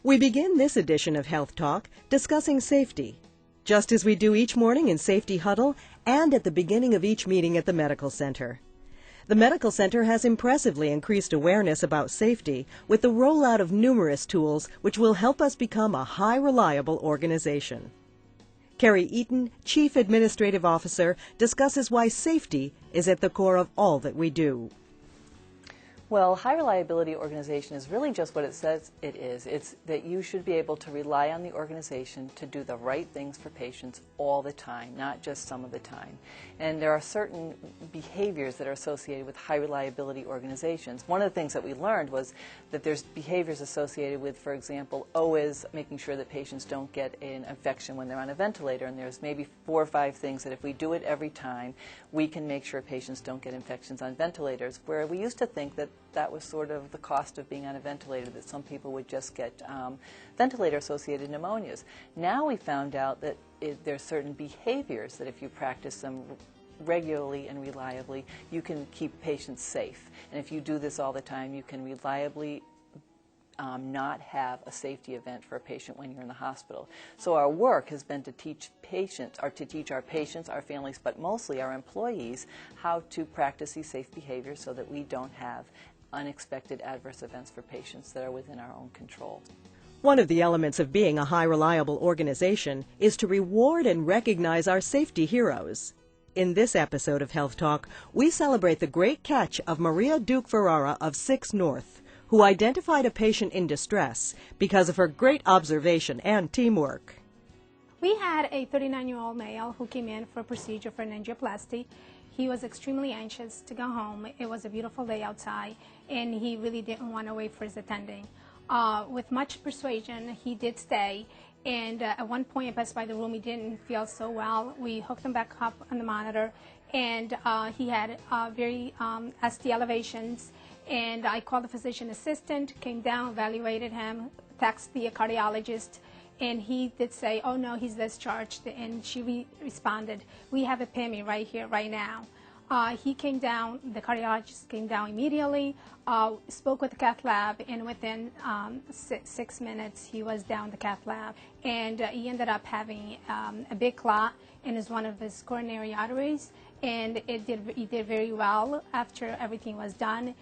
We begin this edition of Health Talk discussing safety, just as we do each morning in Safety Huddle and at the beginning of each meeting at the Medical Center. The Medical Center has impressively increased awareness about safety with the rollout of numerous tools which will help us become a high reliable organization. Carrie Eaton, Chief Administrative Officer, discusses why safety is at the core of all that we do. Well, high reliability organization is really just what it says it is. It's that you should be able to rely on the organization to do the right things for patients all the time, not just some of the time. And there are certain behaviors that are associated with high reliability organizations. One of the things that we learned was that there's behaviors associated with, for example, always making sure that patients don't get an infection when they're on a ventilator. And there's maybe 4 or 5 things that if we do it every time, we can make sure patients don't get infections on ventilators, where we used to think that that was sort of the cost of being on a ventilator, that some people would just get ventilator-associated pneumonias. Now we found out that there's certain behaviors that if you practice them regularly and reliably, you can keep patients safe. And if you do this all the time, you can reliably not have a safety event for a patient when you're in the hospital. So our work has been to teach patients, or to teach our patients, our families, but mostly our employees, how to practice these safe behaviors so that we don't have unexpected adverse events for patients that are within our own control. One of the elements of being a high reliable organization is to reward and recognize our safety heroes. In this episode of Health Talk, we celebrate the great catch of Maria Duke Ferrara of 6 North, who identified a patient in distress because of her great observation and teamwork. We had a 39-year-old male who came in for a procedure for an angioplasty. He was extremely anxious to go home. It was a beautiful day outside, and he really didn't want to wait for his attending. With much persuasion, he did stay, and at one point I passed by the room. He didn't feel so well. We hooked him back up on the monitor, and he had very ST elevations. And I called the physician assistant, came down, evaluated him, texted the cardiologist, and he did say, oh no, he's discharged, and she responded, we have a PIMI right here, right now. He came down, the cardiologist came down immediately, spoke with the cath lab, and within 6 minutes he was down the cath lab. And he ended up having a big clot in one of his coronary arteries, and he did very well after everything was done.